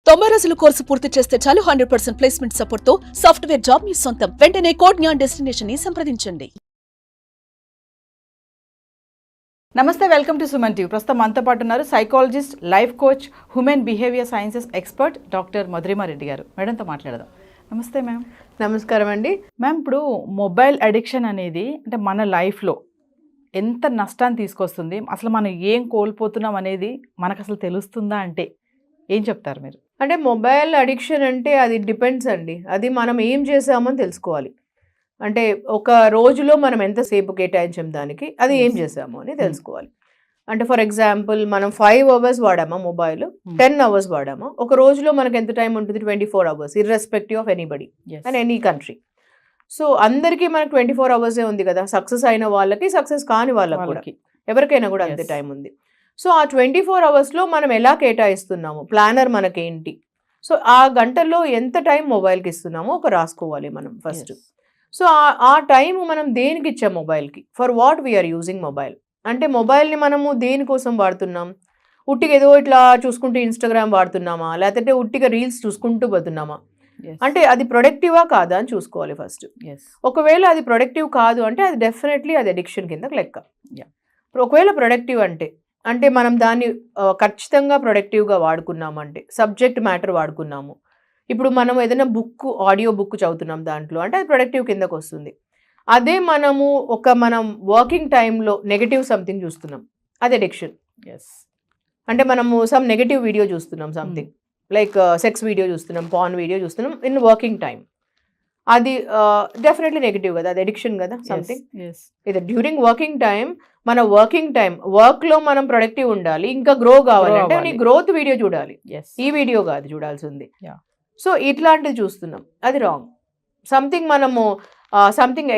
90 రోజుల కోర్సు పూర్తి చేస్తే చాలు 100% ప్లేస్మెంట్ సపోర్ట్ తో సాఫ్ట్వేర్ జాబ్ మీ సొంతం. వెంటనే కోడ్ జ్ఞాన్ డెస్టినేషన్ ని సంప్రదించండి. నమస్తే, వెల్కమ్ టు సుమన్ టీవీ. ప్రస్తుతం మనతో పాటు ఉన్నారు psychologist, life coach, human behaviour sciences expert doctor Madhurima Reddy garu. మేడంతో మాట్లాడదాం. నమస్తే మ్యామ్. నమస్కారం అండి. మ్యామ్, ఇప్పుడు మొబైల్ అడిక్షన్ అనేది అంటే మన లైఫ్లో ఎంత నష్టాన్ని తీసుకొస్తుంది, అసలు మనం ఏం కోల్పోతున్నాం అనేది మనకు అసలు తెలుస్తుందా అంటే ఏం చెప్తారు మీరు? అంటే మొబైల్ అడిక్షన్ అంటే అది డిపెండ్స్ అండి. అది మనం ఏం చేసామని తెలుసుకోవాలి. అంటే ఒక రోజులో మనం ఎంతసేపు కేటాయించాం దానికి, అది ఏం చేసాము అని తెలుసుకోవాలి. అంటే ఫర్ ఎగ్జాంపుల్ మనం 5 అవర్స్ వాడామా మొబైల్, 10 అవర్స్ వాడామా, ఒక రోజులో మనకు ఎంత టైం ఉంటుంది? 24 hours, irrespective of anybody and any country. So అందరికీ మనకు 24 అవర్సే ఉంది కదా. సక్సెస్ అయిన వాళ్ళకి, సక్సెస్ కాని వాళ్ళకి కూడా, ఎవరికైనా కూడా అంతే టైం ఉంది. సో ఆ 24 అవర్స్లో మనం ఎలా కేటాయిస్తున్నాము, ప్లానర్ మనకేంటి, సో ఆ గంటల్లో ఎంత టైం మొబైల్కి ఇస్తున్నామో ఒక రాసుకోవాలి మనం ఫస్ట్. సో ఆ టైం మనం దేనికి ఇచ్చాం మొబైల్కి, for what we are using mobile. అంటే మొబైల్ని మనము దేనికోసం వాడుతున్నాం? ఉట్టిగా ఏదో ఇట్లా చూసుకుంటూ ఇన్స్టాగ్రామ్ వాడుతున్నామా, లేకపోతే ఉట్టిగా రీల్స్ చూసుకుంటూ పోతున్నామా? అంటే అది ప్రొడక్టివా కాదా అని చూసుకోవాలి ఫస్ట్. ఒకవేళ అది ప్రొడక్టివ్ కాదు అంటే అది డెఫినెట్లీ అది అడిక్షన్ కింద లెక్క. ఒకవేళ ప్రొడక్టివ్ అంటే మనం దాన్ని ఖచ్చితంగా ప్రొడక్టివ్గా వాడుకున్నామంటే, సబ్జెక్ట్ మ్యాటర్ వాడుకున్నాము. ఇప్పుడు మనం ఏదైనా ఆడియో బుక్ చదువుతున్నాం దాంట్లో, అంటే అది ప్రొడక్టివ్ కిందకు వస్తుంది. అదే మనం వర్కింగ్ టైంలో నెగటివ్ సంథింగ్ చూస్తున్నాం, అది అడిక్షన్. అంటే మనము సమ్ నెగటివ్ వీడియో చూస్తున్నాం, సంథింగ్ లైక్ సెక్స్ వీడియో చూస్తున్నాం, పార్న్ వీడియో చూస్తున్నాం ఇన్ వర్కింగ్ టైం, అది డెఫినెట్లీ నెగిటివ్ కదా, అది అడిక్షన్ కదా సంథింగ్. ఇది డ్యూరింగ్ వర్కింగ్ టైం, మన వర్కింగ్ టైం వర్క్లో మనం ప్రొడక్టివ్ ఉండాలి, ఇంకా గ్రో కావాలంటే నీ గ్రోత్ వీడియో చూడాలి, ఈ వీడియో కాదు చూడాల్సింది. సో ఇట్లాంటిది చూస్తున్నాం, అది రాంగ్. సంథింగ్ మనము సంథింగ్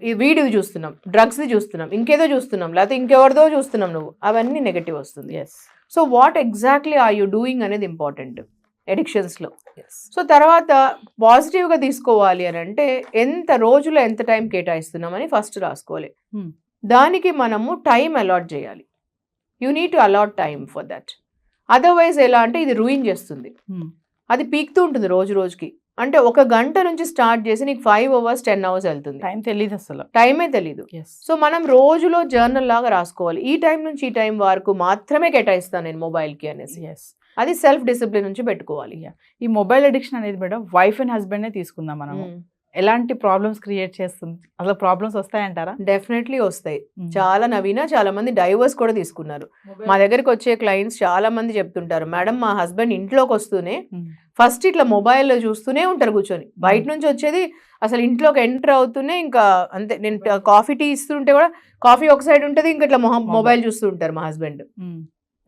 ఈ వీడియో చూస్తున్నాం, డ్రగ్స్ది చూస్తున్నాం, ఇంకేదో చూస్తున్నాం, లేకపోతే ఇంకెవరిదో చూస్తున్నాం, నువ్వు అవన్నీ నెగటివ్ వస్తుంది. So what exactly are you doing అనేది ఇంపార్టెంట్ ఎడిక్షన్స్లో. సో తర్వాత పాజిటివ్గా తీసుకోవాలి అని అంటే ఎంత రోజులో ఎంత టైం కేటాయిస్తున్నామని ఫస్ట్ రాసుకోవాలి. దానికి మనము టైం అలాట్ చేయాలి. You need to allot time for that. Otherwise ఎలా అంటే ఇది రూయిన్ చేస్తుంది, అది పీక్తూ ఉంటుంది రోజు రోజుకి. అంటే 1 గంట నుంచి స్టార్ట్ చేసి నీకు 5 అవర్స్ 10 అవర్స్ వెళ్తుంది, టైం తెలియదు, అసలు టైమే తెలియదు. సో మనం రోజులో జర్నల్ లాగా రాసుకోవాలి, ఈ టైం నుంచి ఈ టైం వరకు మాత్రమే కేటాయిస్తాను నేను మొబైల్కి అనేసి. అది సెల్ఫ్ డిసిప్లిన్ నుంచి పెట్టుకోవాలి. ఈ మొబైల్ అడిక్షన్ అనేది మేడం వైఫ్ అండ్ హస్బెండ్ తీసుకుందాం మనం, ఎలాంటి ప్రాబ్లమ్స్ క్రియేట్ చేస్తుంది, అసలు ప్రాబ్లమ్స్ వస్తాయంటారా? డెఫినెట్లీ వస్తాయి. చాలా చాలా మంది డైవర్స్ కూడా తీసుకున్నారు. మా దగ్గరికి వచ్చే క్లయింట్స్ చాలా మంది చెప్తుంటారు, మేడం మా హస్బెండ్ ఇంట్లోకి వస్తూనే ఫస్ట్ ఇట్లా మొబైల్లో చూస్తూనే ఉంటారు కూర్చొని, బయట నుంచి వచ్చేది అసలు ఇంట్లోకి ఎంటర్ అవుతూనే ఇంకా అంతే. నేను కాఫీ టీ ఇస్తుంటే కూడా కాఫీ ఒక సైడ్ ఉంటుంది, ఇంకా ఇట్లా మొబైల్ చూస్తూ ఉంటారు మా హస్బెండ్.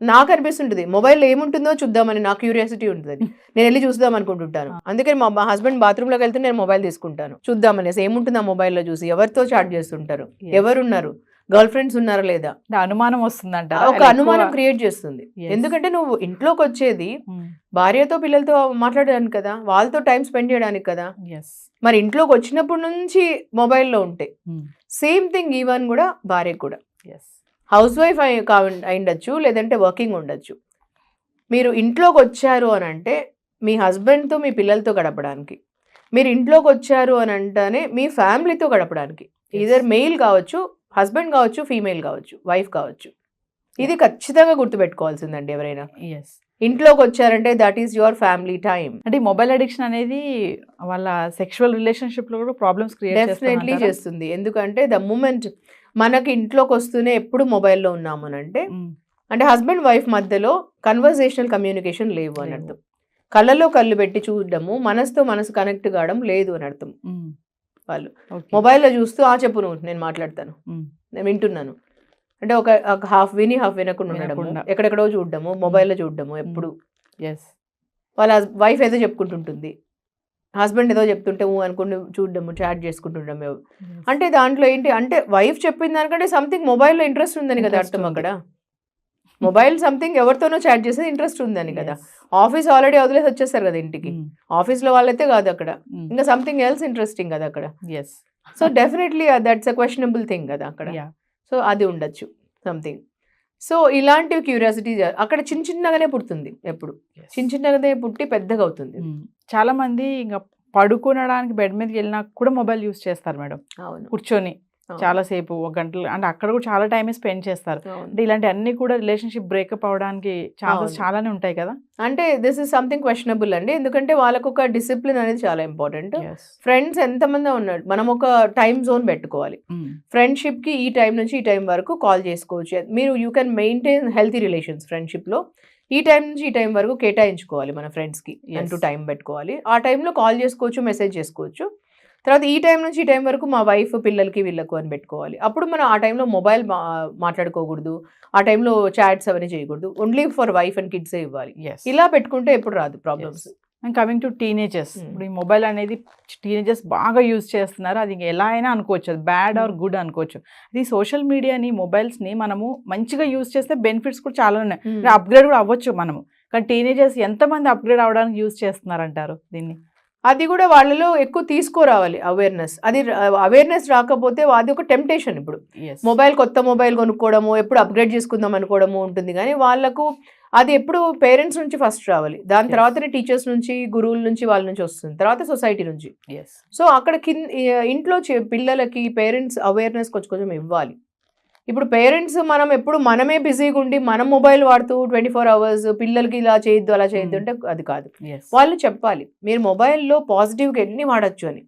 నాకు అనిపిస్తుంటుంది మొబైల్లో ఏముంటుందో చూద్దామని, నాకు క్యూరియాసిటీ ఉంటుంది, నేను వెళ్ళి చూద్దాం అనుకుంటుంటాను. అందుకని మా హస్బెండ్ బాత్రూంలోకి వెళ్తే నేను మొబైల్ తీసుకుంటాను, చూద్దామనేసి ఏముంటుంది ఆ మొబైల్లో చూసి, ఎవరితో చాట్ చేస్తుంటారు, ఎవరున్నారు, గర్ల్ ఫ్రెండ్స్ ఉన్నారా లేదా, అనుమానం వస్తుందంట, ఒక అనుమానం క్రియేట్ చేస్తుంది. ఎందుకంటే నువ్వు ఇంట్లోకి వచ్చేది భార్యతో పిల్లలతో మాట్లాడడానికి కదా, వాళ్ళతో టైం స్పెండ్ చేయడానికి కదా. మరి ఇంట్లోకి వచ్చినప్పటి నుంచి మొబైల్లో ఉంటే సేమ్ థింగ్ ఈవెన్ కూడా భార్యకు కూడా. హౌస్ వైఫ్ అయిండొచ్చు, లేదంటే వర్కింగ్ ఉండొచ్చు. మీరు ఇంట్లోకి వచ్చారు అని అంటే మీ హస్బెండ్తో మీ పిల్లలతో గడపడానికి, మీరు ఇంట్లోకి వచ్చారు అని అంటేనే మీ ఫ్యామిలీతో గడపడానికి, ఈదర్ మెయిల్ కావచ్చు, హస్బెండ్ కావచ్చు, ఫీమేల్ కావచ్చు, వైఫ్ కావచ్చు. ఇది ఖచ్చితంగా గుర్తుపెట్టుకోవాల్సిందండి ఎవరైనా. ఇంట్లోకి వచ్చారంటే that is your family time. అంటే మొబైల్ అడిక్షన్ అనేది వాళ్ళ సెక్షువల్ రిలేషన్షిప్లో కూడా ప్రాబ్లమ్స్ క్రియేట్ డెఫినెట్లీ చేస్తుంది. ఎందుకంటే ద మూమెంట్ మనకి ఇంట్లోకి వస్తూనే ఎప్పుడు మొబైల్లో ఉన్నాము అని అంటే హస్బెండ్ వైఫ్ మధ్యలో కన్వర్జేషనల్ కమ్యూనికేషన్ లేవు అని అర్థం. కళ్ళలో కళ్ళు పెట్టి చూడడము, మనసుతో మనసు కనెక్ట్ కావడం లేదు అని అర్థం. వాళ్ళు మొబైల్లో చూస్తూ చెప్పు నువ్వు, నేను మాట్లాడతాను, నేను వింటున్నాను అంటే ఒక హాఫ్ విని హాఫ్ వినకుండా ఉండడము, ఎక్కడెక్కడో చూడడము, మొబైల్లో చూడడము ఎప్పుడు. వాళ్ళ వైఫ్ ఏదో చెప్పుకుంటుంటుంది, హస్బెండ్ ఏదో చెప్తుంటే అనుకుని చూడడము, చాట్ చేసుకుంటుండము. అంటే దాంట్లో ఏంటి అంటే వైఫ్ చెప్పిన దానికంటే సంథింగ్ మొబైల్లో ఇంట్రెస్ట్ ఉందని కదా అర్థం. అక్కడ మొబైల్ సంథింగ్ ఎవరితోనో చాట్ చేసేది ఇంట్రెస్ట్ ఉందని కదా. ఆఫీస్ ఆల్రెడీ వదిలేసి వచ్చేస్తారు కదా ఇంటికి, ఆఫీస్లో వాళ్ళైతే కాదు అక్కడ, ఇంకా సంథింగ్ ఎల్స్ ఇంట్రెస్టింగ్ కదా అక్కడ. So definitely that's a questionable thing కదా అక్కడ. సో అది ఉండొచ్చు సంథింగ్. సో ఇలాంటి క్యూరియాసిటీ అక్కడ చిన్నగానే పుడుతుంది, ఎప్పుడు చిన్నగానే పుట్టి పెద్దగా అవుతుంది. చాలా మంది ఇంకా పడుకోవడానికి బెడ్ మీదకి వెళ్ళినా కూడా మొబైల్ యూస్ చేస్తారు మేడం, అవును, కూర్చొని చాలా సేపు, ఒక గంటలు, అంటే అక్కడ కూడా చాలా టైమే స్పెండ్ చేస్తారు. అంటే ఇలాంటి అన్ని కూడా రిలేషన్షిప్ బ్రేకప్ అవడానికి ఛాన్సెస్ చాలానే ఉంటాయి కదా. అంటే దిస్ ఇస్ సంథింగ్ క్వశ్చనబుల్ అండి, ఎందుకంటే వాళ్ళకు ఒక డిసిప్లిన్ అనేది చాలా ఇంపార్టెంట్. ఫ్రెండ్స్ ఎంతమంది ఉన్నాడు, మనం ఒక టైం జోన్ పెట్టుకోవాలి. ఫ్రెండ్షిప్ కి ఈ టైం నుంచి ఈ టైం వరకు కాల్ చేసుకోవచ్చు. మీరు you can maintain healthy relations friendship లో. ఈ టైం నుంచి ఈ టైం వరకు కేటాయించుకోవాలి మన ఫ్రెండ్స్ కి, అంటూ టైం పెట్టుకోవాలి. ఆ టైంలో కాల్ చేసుకోవచ్చు, మెసేజ్ చేసుకోవచ్చు. తర్వాత ఈ టైం నుంచి ఈ టైం వరకు మా వైఫ్ పిల్లలకి వీళ్ళకు అని పెట్టుకోవాలి. అప్పుడు మనం ఆ టైంలో మొబైల్ మాట్లాడుకోకూడదు, ఆ టైంలో చాట్స్ అవన్నీ చేయకూడదు, ఓన్లీ ఫర్ వైఫ్ అండ్ కిడ్సే ఇవ్వాలి. ఇలా పెట్టుకుంటే ఎప్పుడు రాదు problems. And coming to teenagers, ఇప్పుడు ఈ మొబైల్ అనేది టీనేజర్స్ బాగా యూజ్ చేస్తున్నారు. అది ఎలా అయినా అనుకోవచ్చు, అది బ్యాడ్ ఆర్ గుడ్ అనుకోవచ్చు. అది సోషల్ మీడియాని, మొబైల్స్ని మనము మంచిగా యూజ్ చేస్తే బెనిఫిట్స్ కూడా చాలా ఉన్నాయి, అప్గ్రేడ్ కూడా అవ్వచ్చు మనము. కానీ టీనేజర్స్ ఎంతమంది అప్గ్రేడ్ అవ్వడానికి యూజ్ చేస్తున్నారంటారు దీన్ని? అది కూడా వాళ్ళలో ఎక్కువ తీసుకురావాలి అవేర్నెస్. అది అవేర్నెస్ రాకపోతే అది ఒక టెంప్టేషన్. ఇప్పుడు మొబైల్, కొత్త మొబైల్ కొనుక్కోవడము, ఎప్పుడు అప్గ్రేడ్ చేసుకుందాం అనుకోవడము ఉంటుంది, కానీ వాళ్ళకు అది ఎప్పుడు పేరెంట్స్ నుంచి ఫస్ట్ రావాలి, దాని తర్వాతనే టీచర్స్ నుంచి, గురువుల నుంచి, వాళ్ళ నుంచి వస్తుంది, తర్వాత సొసైటీ నుంచి. సో అక్కడ ఇంట్లో పిల్లలకి పేరెంట్స్ అవేర్నెస్ కొంచెం ఇవ్వాలి. ఇప్పుడు పేరెంట్స్ మనం ఎప్పుడు మనమే బిజీగా ఉండి మనం మొబైల్ వాడుతూ 24 hours పిల్లలకి ఇలా చేయొద్దు అలా చేయొద్దు అంటే అది కాదు. వాళ్ళు చెప్పాలి, మీరు మొబైల్లో పాజిటివ్గా ఎన్ని వాడచ్చు అని.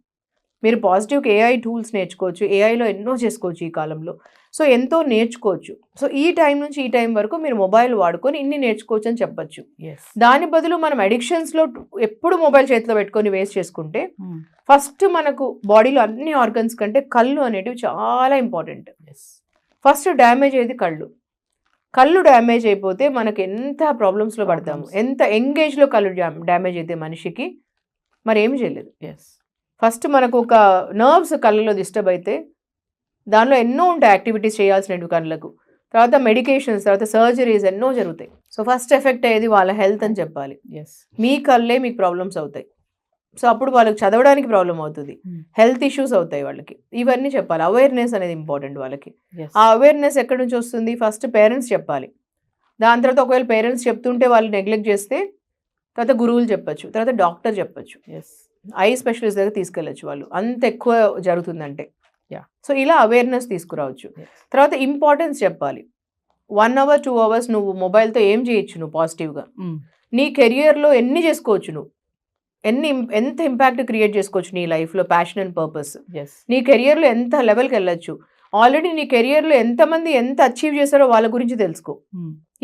మీరు పాజిటివ్గా AI టూల్స్ నేర్చుకోవచ్చు, ఏఐలో ఎన్నో చేసుకోవచ్చు ఈ కాలంలో. సో ఎంతో నేర్చుకోవచ్చు. సో ఈ టైం నుంచి ఈ టైం వరకు మీరు మొబైల్ వాడుకొని ఇన్ని నేర్చుకోవచ్చు అని చెప్పచ్చు. దాని బదులు మనం అడిక్షన్స్లో ఎప్పుడు మొబైల్ చేతిలో పెట్టుకొని వేస్ట్ చేసుకుంటే, ఫస్ట్ మనకు బాడీలో అన్ని ఆర్గన్స్ కంటే కళ్ళు అనేటివి చాలా ఇంపార్టెంట్. ఫస్ట్ డ్యామేజ్ అయ్యేది కళ్ళు. కళ్ళు డ్యామేజ్ అయిపోతే మనకి ఎంత ప్రాబ్లమ్స్లో పడతాము. ఎంత ఎంగేజ్లో కళ్ళు డ్యామేజ్ అయితే మనిషికి మరి ఏమి చేయలేదు. ఫస్ట్ మనకు ఒక నర్వ్స్ కళ్ళలో డిస్టర్బ్ అయితే దానిలో ఎన్నో ఉంటాయి యాక్టివిటీస్ చేయాల్సినవి కళ్ళకు. తర్వాత మెడికేషన్స్, తర్వాత సర్జరీస్ ఎన్నో జరుగుతాయి. సో ఫస్ట్ ఎఫెక్ట్ అయ్యేది వాళ్ళ హెల్త్ అని చెప్పాలి. మీ కళ్ళే మీకు ప్రాబ్లమ్స్ అవుతాయి. సో అప్పుడు వాళ్ళకి చదవడానికి ప్రాబ్లం అవుతుంది, హెల్త్ ఇష్యూస్ అవుతాయి వాళ్ళకి. ఇవన్నీ చెప్పాలి. అవేర్నెస్ అనేది ఇంపార్టెంట్ వాళ్ళకి. ఆ అవేర్నెస్ ఎక్కడి నుంచి వస్తుంది? ఫస్ట్ పేరెంట్స్ చెప్పాలి. దాని తర్వాత ఒకవేళ పేరెంట్స్ చెప్తుంటే వాళ్ళు నెగ్లెక్ట్ చేస్తే తర్వాత గురువులు చెప్పచ్చు, తర్వాత డాక్టర్ చెప్పచ్చు, ఐ స్పెషలిస్ట్ దగ్గర తీసుకెళ్ళచ్చు. వాళ్ళు అంత ఎక్కువ జరుగుతుందంటే. సో ఇలా అవేర్నెస్ తీసుకురావచ్చు. తర్వాత ఇంపార్టెన్స్ చెప్పాలి. 1 hour 2 hours నువ్వు మొబైల్తో ఏం చేయొచ్చు, నువ్వు పాజిటివ్గా నీ కెరియర్లో ఎన్ని చేసుకోవచ్చు, నువ్వు ఎంత ఇంపాక్ట్ క్రియేట్ చేసుకోవచ్చు నీ లైఫ్లో, ప్యాషన్ అండ్ పర్పస్. నీ కెరియర్లో ఎంత లెవెల్కి వెళ్ళచ్చు, ఆల్రెడీ నీ కెరియర్లో ఎంతమంది ఎంత అచీవ్ చేశారో వాళ్ళ గురించి తెలుసుకో.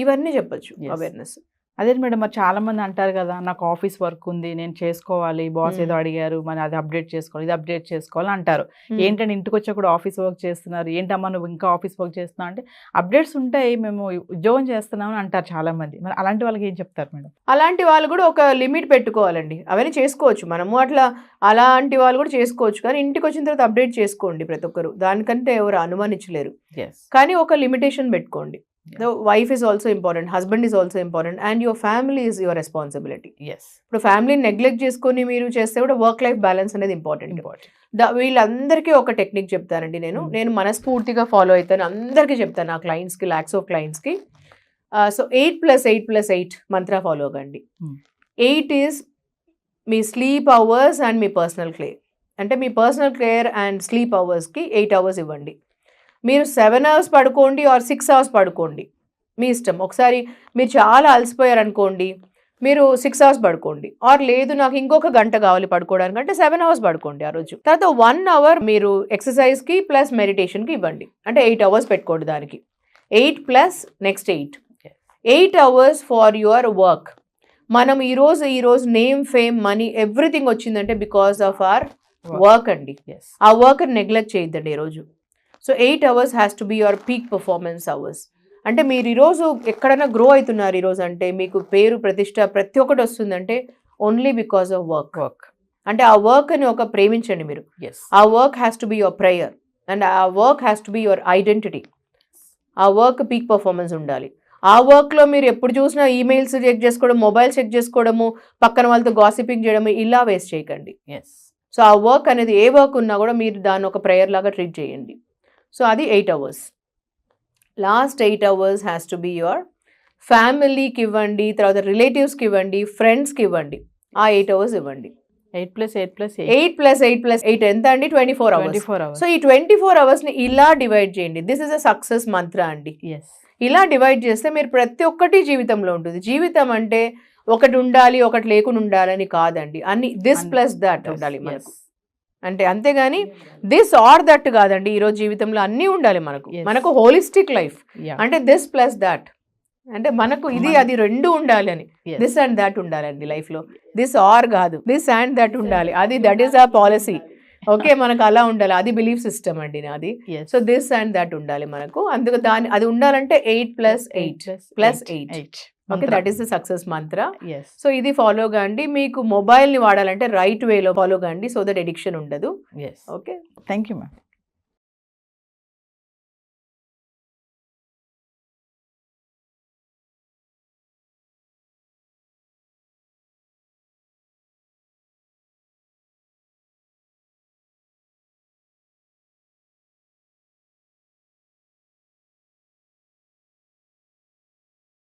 ఇవన్నీ చెప్పచ్చు అవేర్నెస్. అదే మేడం, మరి చాలా మంది అంటారు కదా, నాకు ఆఫీస్ వర్క్ ఉంది, నేను చేసుకోవాలి, బాస్ ఏదో అడిగారు, మరి అది అప్డేట్ చేసుకోవాలి, ఇది అప్డేట్ చేసుకోవాలి అంటారు. ఏంటంటే ఇంటికి వచ్చా కూడా ఆఫీస్ వర్క్ చేస్తున్నారు, ఏంటమ్మా నువ్వు ఇంకా ఆఫీస్ వర్క్ చేస్తున్నావు అంటే, అప్డేట్స్ ఉంటాయి, మేము ఉద్యోగం చేస్తున్నామని అంటారు చాలా మంది. మరి అలాంటి వాళ్ళకి ఏం చెప్తారు మేడం? అలాంటి వాళ్ళు కూడా ఒక లిమిట్ పెట్టుకోవాలండి. అవన్నీ చేసుకోవచ్చు మనము, అలాంటి వాళ్ళు కూడా చేసుకోవచ్చు. కానీ ఇంటికి వచ్చిన తర్వాత అప్డేట్ చేసుకోండి ప్రతి ఒక్కరు, దానికంటే ఎవరు అనుమానించలేరు. కానీ ఒక లిమిటేషన్ పెట్టుకోండి. The wife is also important, husband is also important, and your family is your responsibility. ఇప్పుడు ఫ్యామిలీని నెగ్లెక్ట్ చేసుకొని మీరు చేస్తే కూడా వర్క్ లైఫ్ బ్యాలెన్స్ అనేది ఇంపార్టెంట్. వీళ్ళందరికీ ఒక టెక్నిక్ చెప్తానండి నేను మనస్ఫూర్తిగా ఫాలో అవుతాను, అందరికీ చెప్తాను, నా క్లయింట్స్కి, లాక్స్ ఆఫ్ క్లయింట్స్కి. సో 8+8+8 మంత్ర ఫాలో అవ్వండి. 8 ఈజ్ మీ స్లీప్ అవర్స్ అండ్ మీ పర్సనల్ కేర్. అంటే మీ పర్సనల్ కేర్ అండ్ స్లీప్ అవర్స్కి 8 hours ఇవ్వండి. మీరు 7 hours పడుకోండి ఆర్ 6 hours పడుకోండి, మీ ఇష్టం. ఒకసారి మీరు చాలా అలసిపోయారు అనుకోండి, మీరు 6 hours పడుకోండి. ఆర్ లేదు నాకు ఇంకొక గంట కావాలి పడుకోవడానికి అంటే 7 hours పడుకోండి ఆ రోజు. తర్వాత 1 hour మీరు ఎక్సర్సైజ్కి ప్లస్ మెడిటేషన్కి ఇవ్వండి. అంటే 8 hours పెట్టుకోండి దానికి. 8 plus next 8 hours for your work. మనం ఈరోజు నేమ్, ఫేమ్, మనీ ఎవ్రీథింగ్ వచ్చిందంటే బికాస్ ఆఫ్ అవర్ వర్క్ అండి. ఆ వర్క్ నెగ్లెక్ట్ చేయొద్దండి ఈరోజు. So 8 hours has to be your peak performance hours. అంటే మీరు ఈరోజు ఎక్కడైనా గ్రో అవుతున్నారు ఈరోజు అంటే, మీకు పేరు, ప్రతిష్ట ప్రతి ఒక్కటి వస్తుందంటే ఓన్లీ బికాస్ ఆఫ్ వర్క్. అంటే ఆ వర్క్ని ఒక ప్రేమించండి మీరు. ఆ work has to be your prayer and ఆ work has to be your identity. ఆ వర్క్ పీక్ పర్ఫార్మెన్స్ ఉండాలి. ఆ వర్క్లో మీరు ఎప్పుడు చూసినా ఈమెయిల్స్ చెక్ చేసుకోవడం, మొబైల్ చెక్ చేసుకోవడము, పక్కన వాళ్ళతో గాసిపింగ్ చేయడము, ఇలా వేస్ట్ చేయకండి. సో ఆ వర్క్ అనేది ఏ వర్క్ ఉన్నా కూడా మీరు దాన్ని ఒక ప్రేయర్ లాగా ట్రీట్ చేయండి. సో అది 8 hours. Last 8 hours has to be your ఫ్యామిలీకి ఇవ్వండి, తర్వాత రిలేటివ్స్కి ఇవ్వండి, ఫ్రెండ్స్కి ఇవ్వండి. ఆ 8 hours ఇవ్వండి. 8+8+8 8+8+8 ఎంత అండి? 24 hours. 24 hours. సో ఈ 24 hours ని ఇలా డివైడ్ చేయండి. దిస్ ఇస్ అ సక్సెస్ మంత్ర అండి. ఎస్. ఇలా డివైడ్ చేస్తే మీరు ప్రతి ఒక్కటి జీవితంలో ఉంటుంది. జీవితం అంటే ఒకటి ఉండాలి ఒకటి లేకుండా ఉండాలని కాదండి, అన్ని దిస్ ప్లస్ దట్ ఉండాలి మనకు. అంటే అంతేగాని దిస్ ఆర్ దట్ కాదండి. ఈరోజు జీవితంలో అన్నీ ఉండాలి మనకు. Yes. మనకు హోలిస్టిక్ లైఫ్ Yeah. అంటే దిస్ ప్లస్ దట్, అంటే మనకు ఇది అది రెండు ఉండాలి అని. Yes. దిస్ అండ్ దట్ ఉండాలండి లైఫ్ లో. దిస్ ఆర్ కాదు, దిస్ అండ్ దట్ ఉండాలి. అది దట్ ఈస్ ఆ పాలసీ. ఓకే, మనకు అలా ఉండాలి. అది బిలీఫ్ సిస్టమ్ అండి నాది. Yes. So this and that ఉండాలి మనకు. అందుకు అది ఉండాలంటే 8+8+8. Okay, that is the success Mantra. Yes. So ఇది ఫాలో కాండి. మీకు మొబైల్ ని వాడాలంటే రైట్ వేలో ఫాలో కాండి, సో దట్ ఎడిక్షన్ ఉండదు. Yes. Okay, Thank you, ma'am.